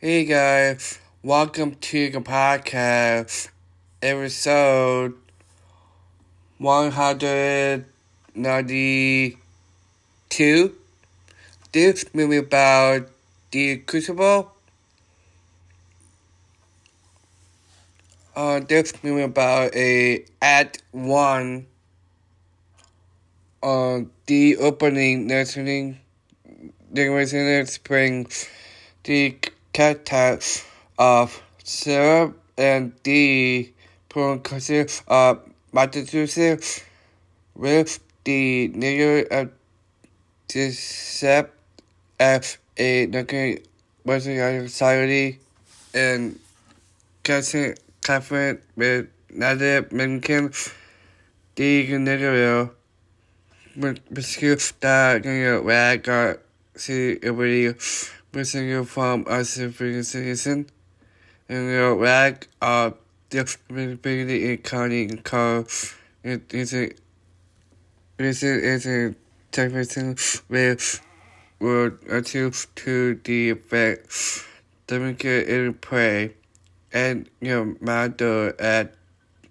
Hey guys, welcome to the podcast, episode 192. This movie about the Crucible. This movie about a Act 1 on the opening nurturing the spring the character of Sarah and the professor of Massachusetts with the nature of decept as a nuclear Western society and Catherine with Native American the Negro rescue that rag got see everybody missing from a citizen and the rag of disability in county car it is a technician with word or two to the effect Dominican in prey and your mother at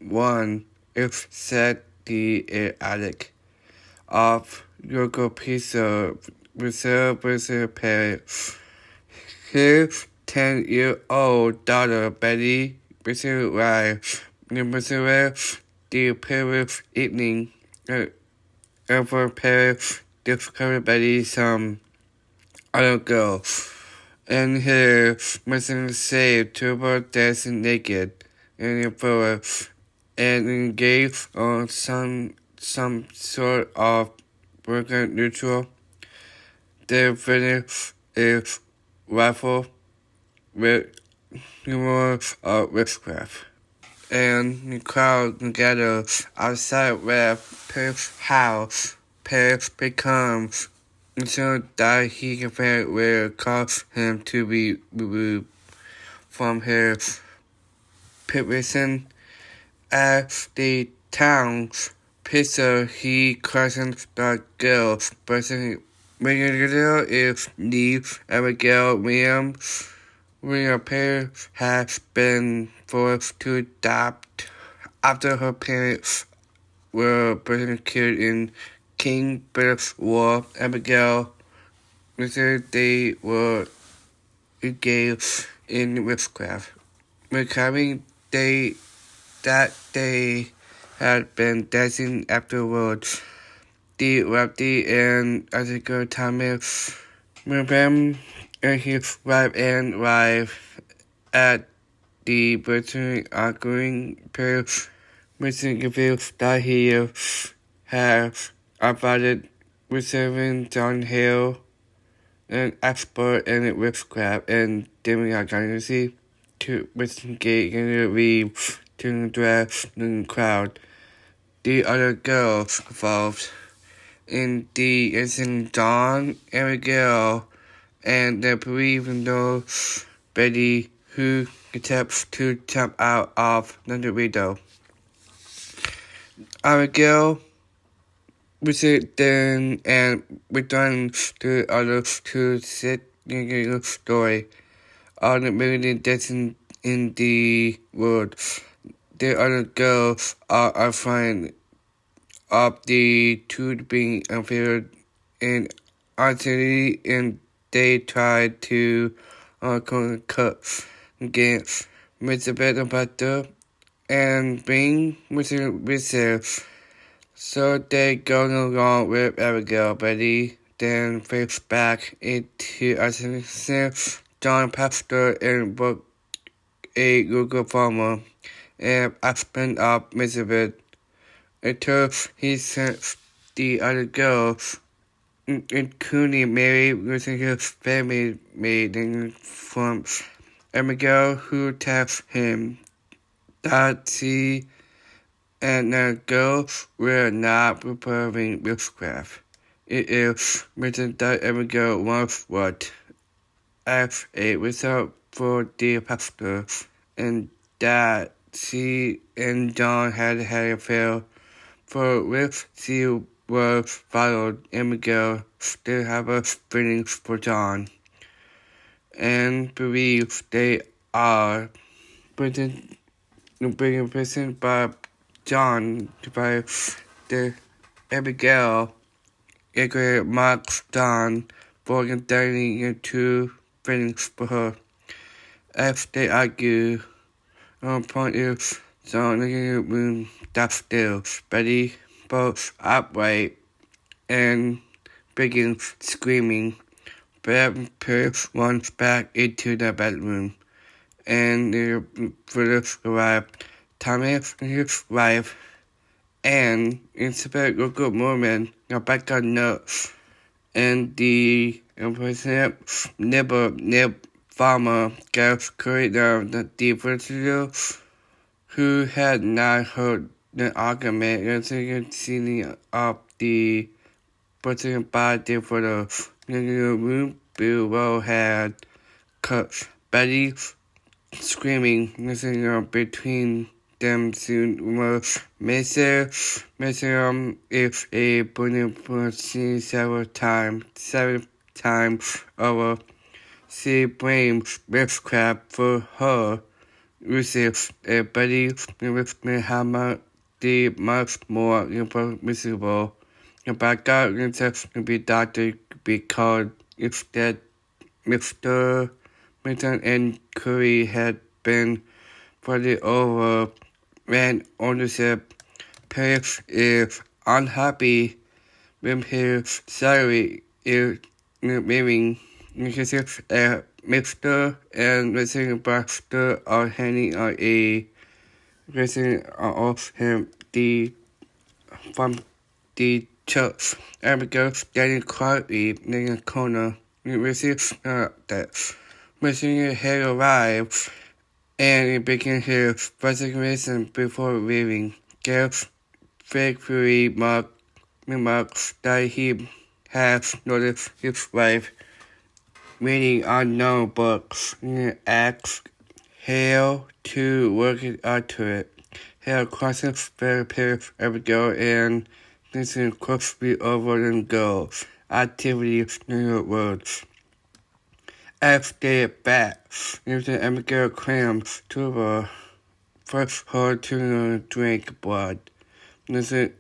one if set the attic of your pizza reserve parent. His 10-year-old daughter Betty visited live Missouri the previous evening and for parents discovered Betty some other girl and her missing saved turbo dancing naked in the forest and engaged on some sort of working neutral. They finished a rifle with numerous of witchcraft. And the crowd gathered outside where Per's house. Per becomes until that he compared will cause him to be removed from his position as the town's pizza. He questions the girl, but the girl is Neve Abigail Williams. William Perry has been forced to adopt after her parents were persecuted in King British War. Abigail said they were engaged in witchcraft, recovering that they had been dancing afterwards. The wealthy and ethical Thomas Miriam and his wife and wife at the Britain arguing per missing reveals that he has avoided reserving John Hill, an expert in witchcraft and demonology, to investigate and relieve to dress the crowd. The other girls involved in the incident, John, Abigail, and the police know Betty, who attempts to jump out of the window. Abigail visit then and returns to others to sit in the story on the million dancing in the world. The other girls are afraid of the two being unfair in artillery and they try to cut against Elizabeth Butter and bring reserve. So they go along with Abigail. Betty then fades back into assassination. John Pastor and book a Google farmer and husband of Elizabeth. Until he sent the other girls, including Mary, losing his family maiden from Abigail, who tells him that she and the girls were not preparing witchcraft. It is written that Abigail was what as a result for the pastor, and that she and John had an affair, for which she was followed. Abigail still have a feeling for John. and believe they are being presented by John by the Abigail, Edgar Mark Don, for getting into feelings for her. As they argue, point is so negative room that still Betty both upright and begins screaming. Brad runs back into the bedroom, and the brothers arrive. Tommy and his wife, and inspect a good moment, Rebecca notes, and the President Nib Farmer gets carried down the visitor who had not heard the argument and seeing of the President by the photo. In the room below had cut Betty screaming, listening between them soon was Mr. If a burning seen several times over. She blames witchcraft for her. Receives a Betty with me hammer the much more impossible. Rebecca himself to be doctor because instead Mr. Milton and Curry had been fully over when ownership. Paris is unhappy with his salary is living. Because Mr. and Mr. Baxter are handing out a resident of him from the church. Abigail standing quietly in a corner. We receive that Mr. had arrived and he began his resignation before leaving. Gave faithfully remarks that he had noticed his wife reading unknown books and asked Hale to work it out to it. Hale crosses the path Abigail and listen closely over and go activities in the words. As they back, using Abigail clams to her, first her to drink blood. Listen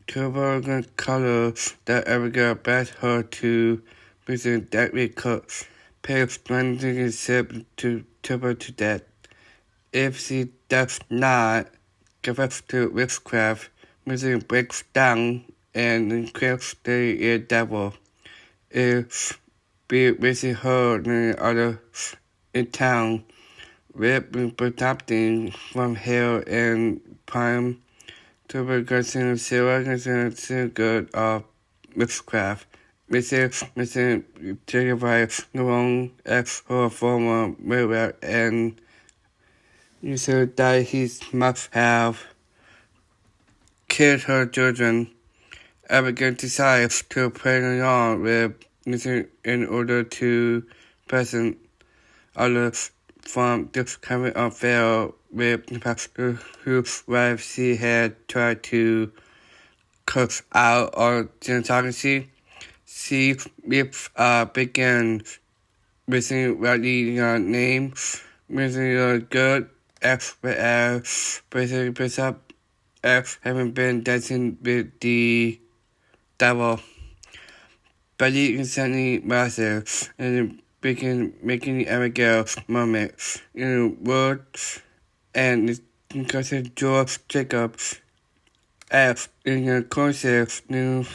to the color that Abigail best her to visit that we could pay splendid and sip to her to death. If she does not give us to witchcraft, Mrs. breaks down and encrypts the devil. If be visit her and other in town, with adopting from hell and prime to be considered Sarah considered good of witchcraft. Mr. Terrified long ex her former murder and you said that he must have killed her children. Abigail decides to play along with Mr. in order to present others from this coming affair with the pastor whose wife she had tried to cut out of genocracy. She begins missing writing names, missing good as basically Bishop as having been dancing with the devil. Betty instantly massive and begin making Abigail moment in words and because George Jacobs as in a concept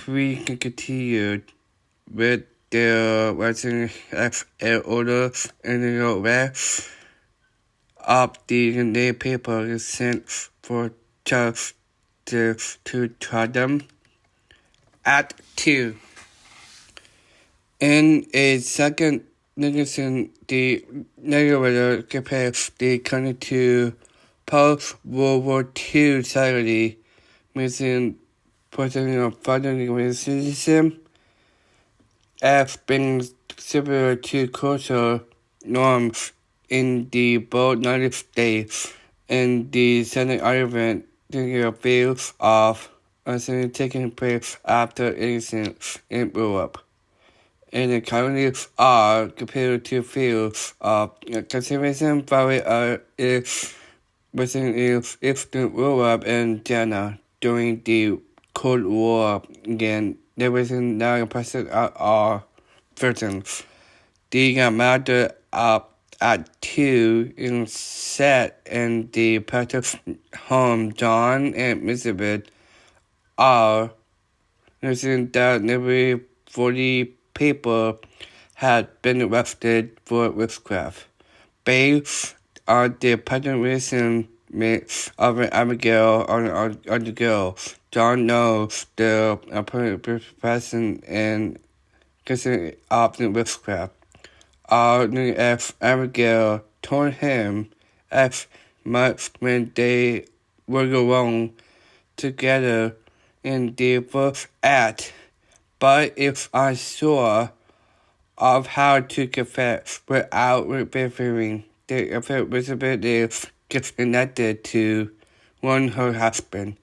we can continue with the writing as an order and the rest of the paper is sent for just to try them. Act 2. In a second negation, the narrator compares the country to post-World War II society, missing portraying of founding racism as being similar to cultural norms in the both United States and the second argument thinking of fields of uncertainty taking place after innocence in Europe. and the currently are compared to field of conservation value is within Eastern Europe and China during the Cold War. Again, there was 9% are persons. The amount of at 2 in set in the Patrick home John and Elizabeth are noticing that nearly 40 people had been arrested for witchcraft. Based on the pattern reason of an Abigail on the girl, John knows the person and considered of the witchcraft. If Abigail told him as much when they were alone together in the first act, but if unsure of how to confess without revealing the visibility connected to one her husband.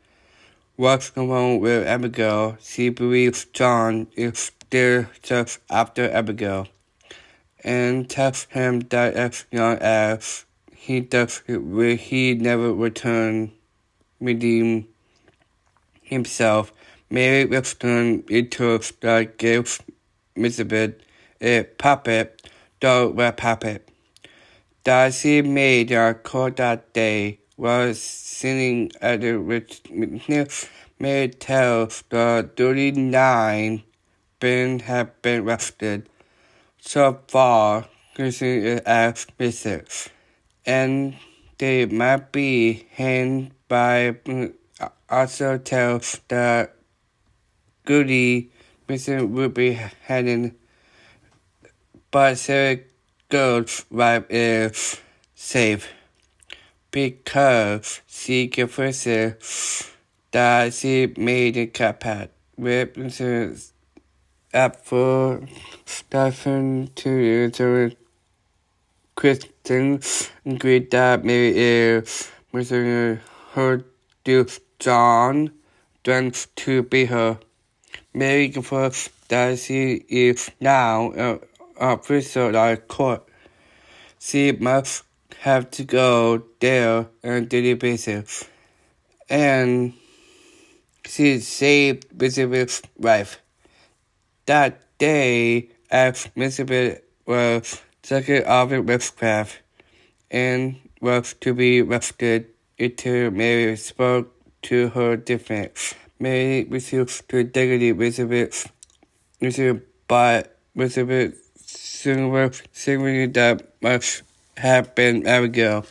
What's alone with Abigail, she believes John is still just after Abigail, and tells him that as young as he does, will he never redeem himself. Mary returned into the gives Elizabeth a puppet, though a puppet, that she made a call that day was sitting at the rich Mary tells the 39 have been arrested so far, considered as visitors, and they might be hanged by also tells the Goody Mr. would be heading, but Sarah Gold's wife is safe because she confesses that she made a compact with Mr. Apple Stephen to Christians agreed that Mary is Mr. her Duke John wants to be her. Mary confirms that she is now a prisoner at court. She must have to go there on a daily basis, and she saved Elizabeth's life. That day, as Elizabeth was second of witchcraft and was to be arrested, until Mary spoke to her defense. Mary refused to dignity Elizabeth, but Elizabeth saying that must have been Abigail.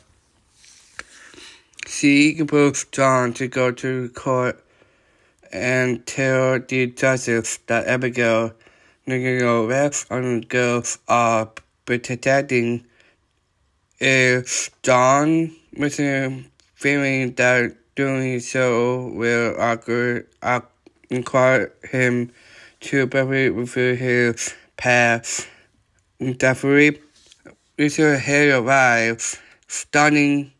She compelled John to go to court and tell the judges that Abigail rest on the girls are protecting. If John was feeling that doing so will require him to probably reveal his past. Therefore, Richard had arrived, starting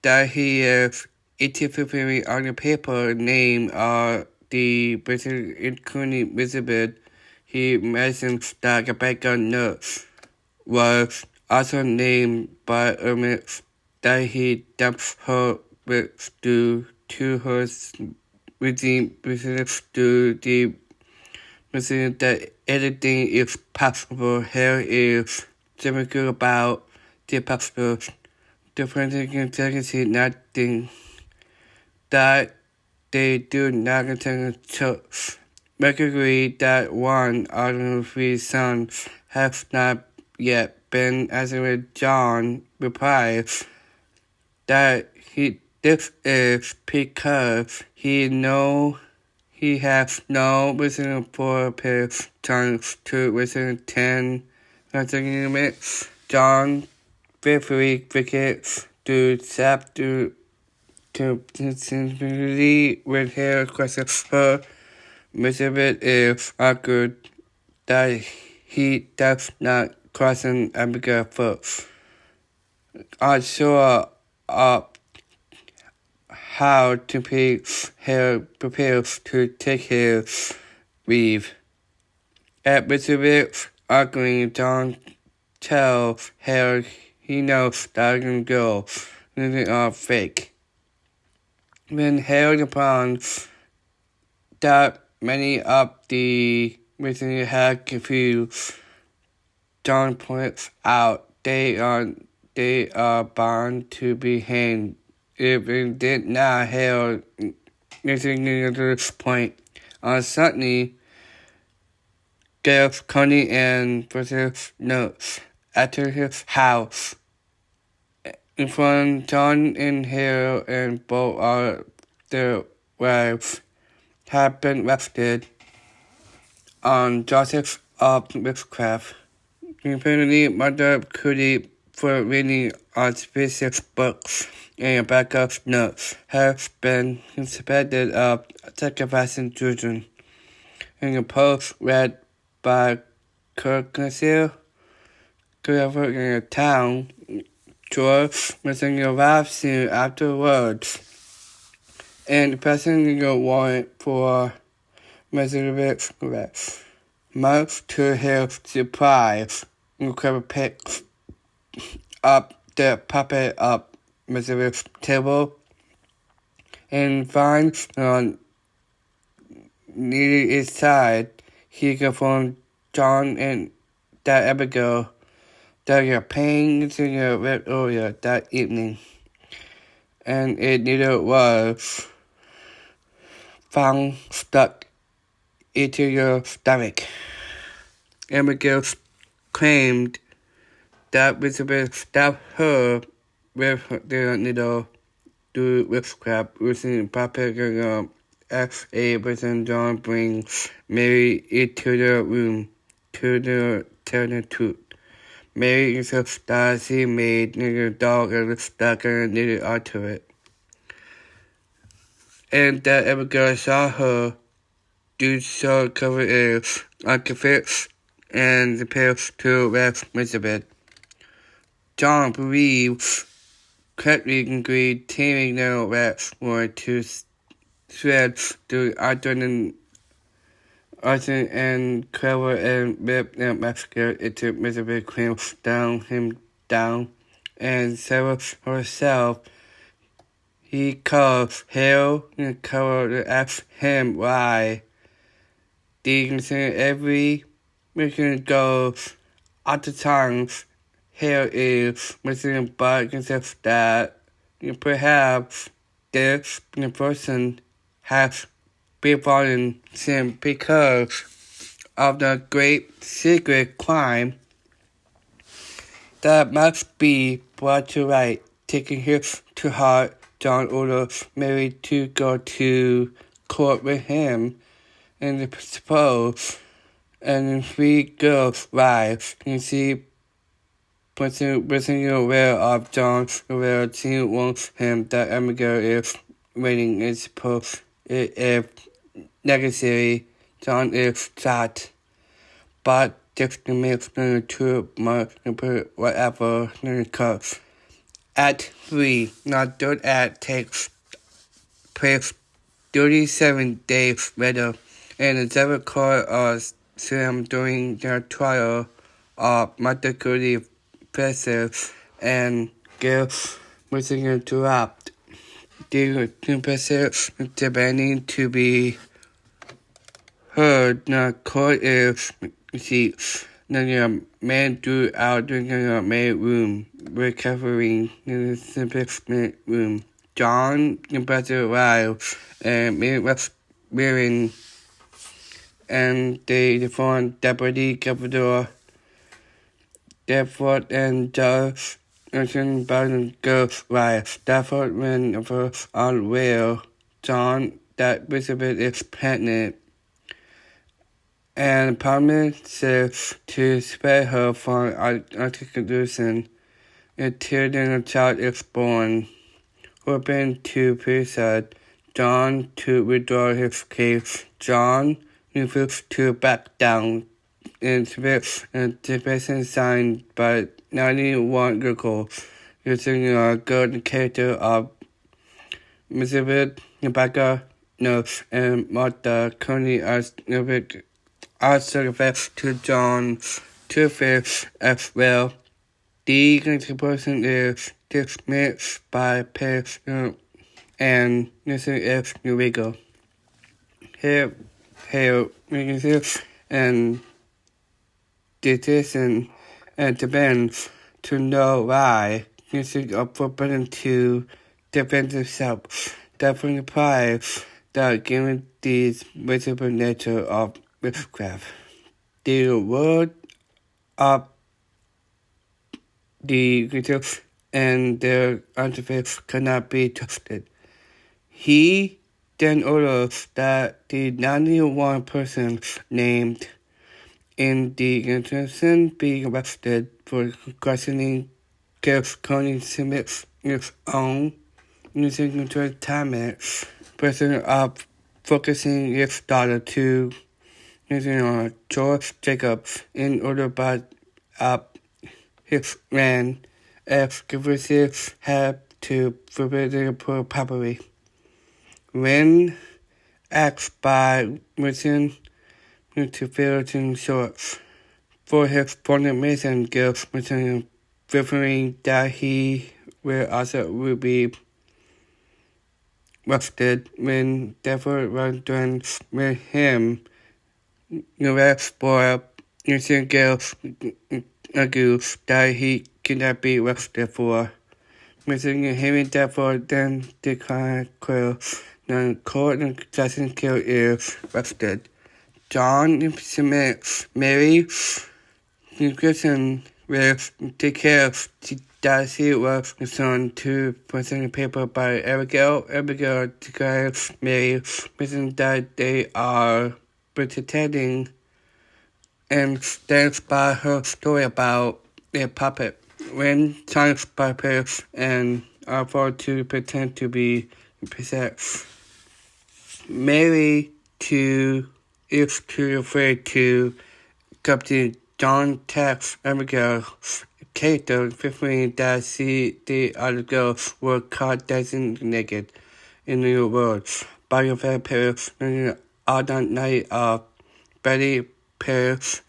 that he is interviewing on the paper name of the person including Elizabeth. He mentions that Rebecca Nurse was also named, but admits that he dumped her with due to her regime to the reason that anything is possible. Here is typical about the possible difference in nothing that they do not contain church. Regularly that one of the 3 sons has not yet been answered. John replies that this is because he has no reason for his sons to listen 10 arguments. John briefly forgets to stop to simply with his question. Her Elizabeth is argued that he does not question Abigail first. Unsure of how to prepare to take his leave. Elizabeth arguing. John tell Hale he knows that young girl living are fake. When Hale upon that many of the recently had confused, John points out they are bound to be hanged. If it did not Hale missing another point. Suddenly, Gail, Connie, and Brazil notes at his house. In front, John and Hale and both are their wives have been arrested on charges of witchcraft. Apparently, Mother Cody, for reading auspicious books and backup notes, has been suspected of sacrificing children. In a post read by Crucible, whoever in the town, George missing arrived soon afterwards, and pressing a warrant for Missouri arrest. Much to his surprise, Crucible picks up the puppet up Missouri's table and finds on near its side. He confirmed John and that Abigail that were paying cigarette earlier that evening, and it neither was found stuck into your stomach. Abigail claimed that Elizabeth stabbed her with the needle through witchcraft using puppet as a person. John brings Mary into the room to tell the truth. Mary insists that she made the dog and stuck and needed onto it, and that Abigail saw her do so covered in artifice and appeared to arrest Elizabeth. John believes correctly agreed, tearing the rats were to shreds through arson and cover and rip and massacre into Elizabeth claims down him down and Sarah herself. He calls Hale and cover to ask him why. They consider every mission goes at the time. Hale is missing, but considers that perhaps this person has befallen him because of the great secret crime that must be brought to light. Taking his to heart, John orders Mary to go to court with him and suppose, and three girls rise and see Wasn't aware of John's aware she wants him that Abigail is waiting and suppose if necessary. John is shot, but this makes the two must put whatever in the cups. Act 3, not third act, takes place 37 days later, and the seventh court of Sam during the trial of Mother Cody and Gail was interrupted. The professor demanding to be heard. The court is the man throughout the main room, recovering in the simple room. John, the professor arrived, and Mary was wearing, and they informed Deputy Governor Stafford and Judge Nelson Bowden girls' wife. Stafford when first unaware John that Elizabeth is pregnant, and promises to spare her from articulation until the child is born. Hoping to persuade John to withdraw his case, John refused to back down and submits a defense signed by 91 girls, using a good character of Elizabeth, Rebecca, Nurse, and Martha Coney as certified to John to fail as well. The guilty person is dismissed by patient and missing is illegal. Here, and decision and depends to know why using are forbidden to defend themselves. Therefore implies that given the visible nature of witchcraft, the word of the creature and their artifice cannot be trusted. He then orders that the 91 persons named in the instruction be arrested for questioning California Smith's own using retirement, person of focusing its daughter to using on George Jacob in order by his land as converses had to forbid the poor property. When asked by Wilson to fill in short for his former Mason Guild, referring that he will also will be arrested when therefore was done with him. Arrest for Mason Guild argues that he cannot be arrested for missing him, therefore then declined quail. The court and Jackson Kill is arrested. John Smith, Mary Christian will take care of that she was concerned to present the paper by Abigail. Abigail declares Mary missing that they are pretending and stands by her story about their puppet. When John's puppet and are forced to pretend to be possessed, Mary is too afraid to Captain John texts Abigail Cato, figuring that the other girls were caught dancing naked in the world by a vampire all that night of Betty Paris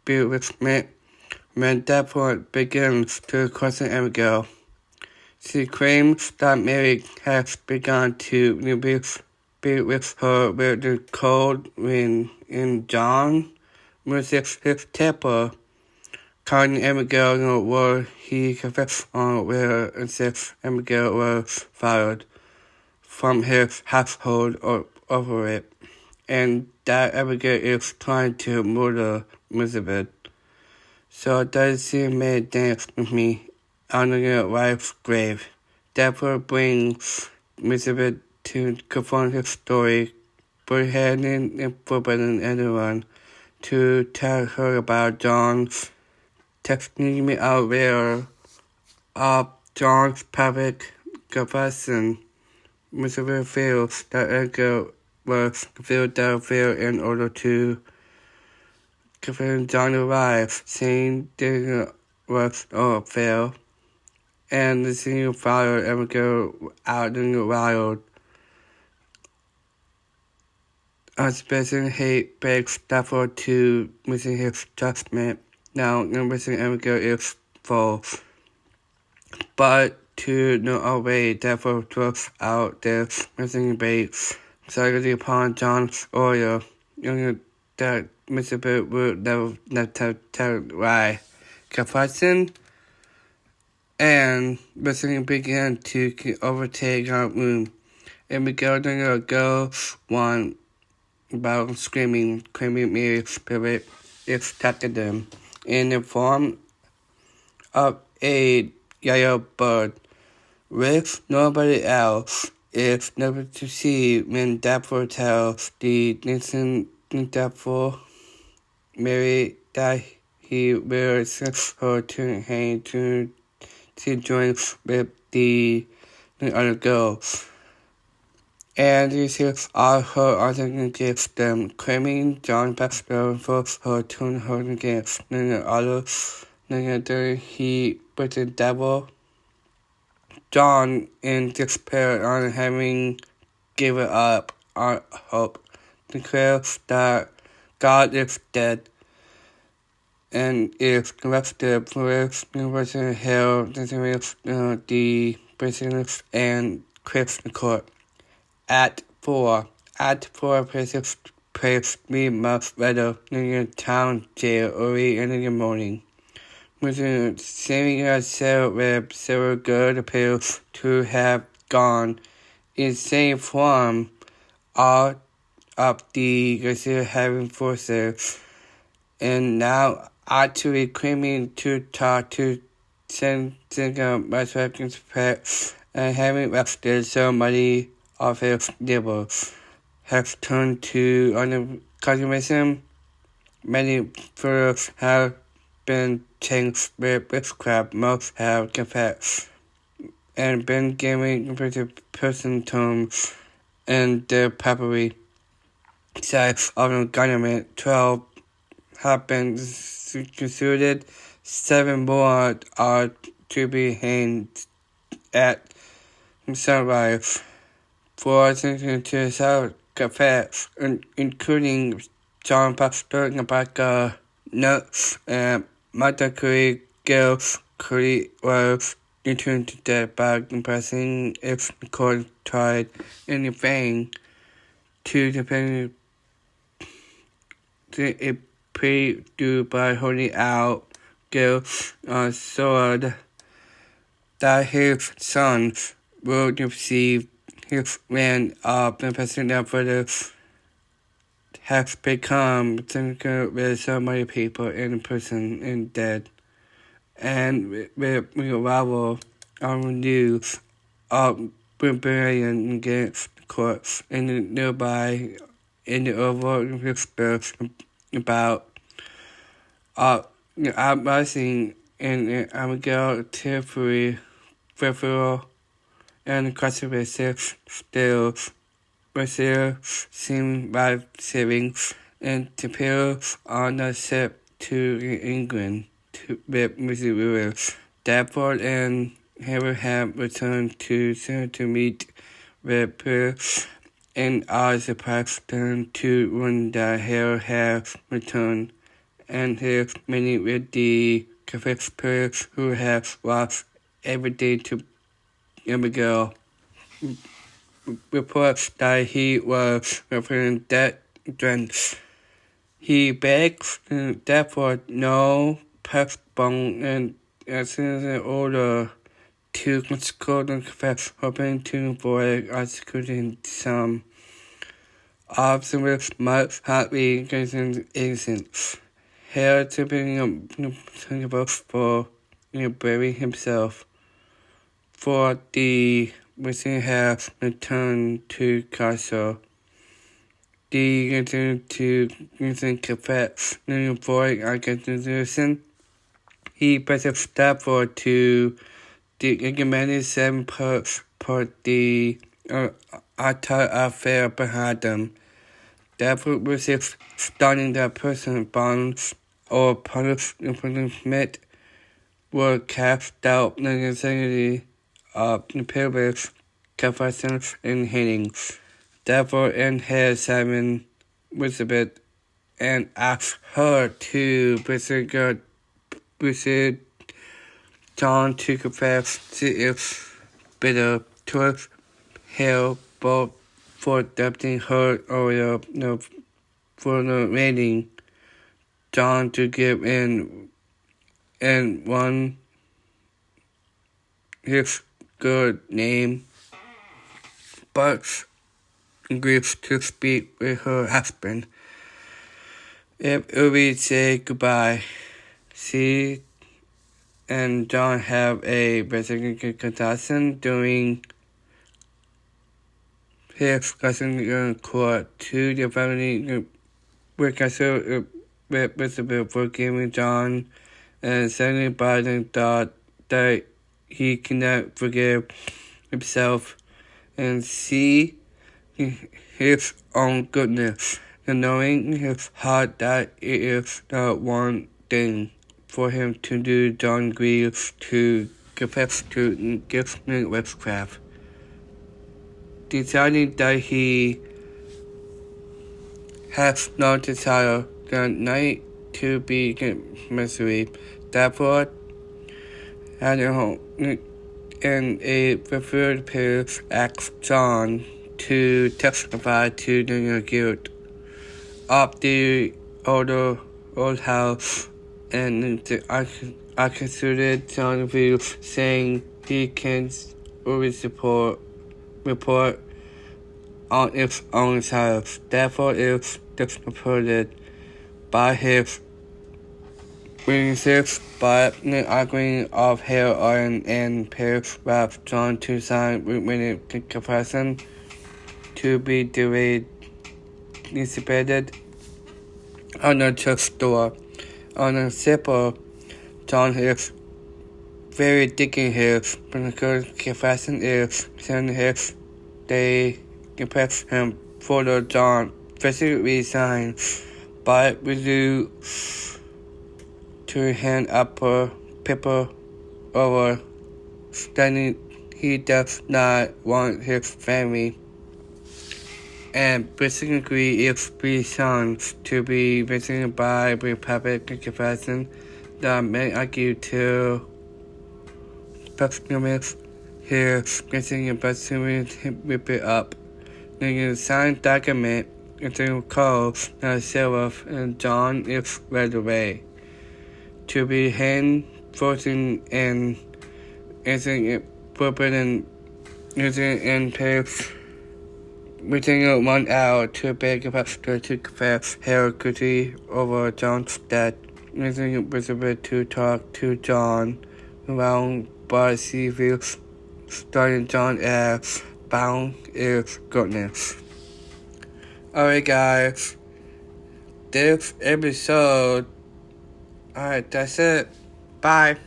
bewitchment. When that point begins to question Abigail, she claims that Mary has begun to be with her with the cold wind in John resists his temper, calling Abigail where he confessed on where and said Abigail was fired from his household over it, and that Abigail is trying to murder Elizabeth. So does she may dance with me on your wife's grave. Therefore brings Elizabeth to confirm his story, beheading and forbidding anyone to tell her about John's texting me out there of John's public confession. Elizabeth feels that Edgar was Philadelphia in order to confess John arrived, saying there was no affair, and the senior father Edgar out in the wild. Expressing hate begs therefore to missing his judgment. Now, missing Edgar is false, but to no away, therefore throws out their missing bait, solely upon John's order, that Mr. would never tell why. Confession and missing began to overtake our room, and began to go one about screaming, claiming Mary's spirit is attacking them in the form of a yellow bird, with nobody else is never to see when therefore tells the nation therefore Mary that he will send her to hang to join with the other girls. And this is all her argument against them, claiming John Baxter for her to her against the other he with the devil. John, in despair on having given up on hope, declares that God is dead, and if the police person held the prisoner and quit the court. At 4. At 4, police meet months later in the town jail early in the morning. Within saving a cell where several good appears to have gone insane from all of the Garcia having forces, and now actually claiming to talk to Sentinel Resurrection's pet and having arrested somebody of his neighbors has turned to consumerism. Many further have been changed with witchcraft. Most have confessed and been given person terms in the property side of the government. 12 have been considered. 7 more are to be hanged at sunrise. 4 sentenced to self-confess, including John Pastor, Rebecca Nuts, and Martha Curry. Gail Curry was returned to death by compressing if the court tried in vain to defend a plea due by holding out Gail sword that his son will receive his land of the president for the has become with so many people in prison and dead, and with revival on news of rebellion against the court in the nearby in the overall whispers about the uprising in the Abigail territory referral and Crucible still Brazil seemed life saving and to appear on the ship to England with Missouri. Davenport and Harry have returned to meet with Pearl and are surprised to learn that Harry has returned and here many with the confessors who have lost everything to Abigail. Reports that he was referring that he begs therefore no postpone and as an order to consult and confess, hoping to avoid executing some observers might have been innocent. Here to be accountable for burying himself for the missing have returned to Castle. The continued to confess and avoid accusation. He presses Stafford to the recommended 7 put the entire affair behind them. Stafford receives starting the person bonds or punishment were cast out necessarily of the pillars, confessions, and healings. Therefore, and had Simon Elizabeth and asked her to visit John to confess she is bitter towards hell both for adopting her or for the rating John to give in and one his good name, but agrees to speak with her husband. If Uri say goodbye, she and John have a basic conversation during his cousin court to the family reconcile with Elizabeth for giving John and suddenly Biden thought that he cannot forgive himself and see his own goodness, and knowing in his heart that it is the one thing for him to do. John agrees to confess to give witchcraft, deciding that he has no desire that night to be misery. Therefore, had a home and a referred to ask John to testify to the guilt of the old house, and I considered John's view, saying he can always report on its own house. Therefore, it is reported by his witnesses, but the arguing of Hale and paragraph John to sign with confession to be delayed dissipated on the church door. On the simple, John is very digging here, because confession is sending his they confess him for the John physically signed, but we do to hand up paper over stating he does not want his family, and basically if be shown to be visited by Republican confession that may argue to pessimist here getting a to rip it up. The signed document is a call that sheriff and John is read away to be hand forcing and using forbidden using and pay within 1 hour to beg a pastor to confess heresy over John's death. Using Elizabeth to talk to John around, but she feels starting John as bound is goodness. Alright guys, this episode, alright, that's it. Bye.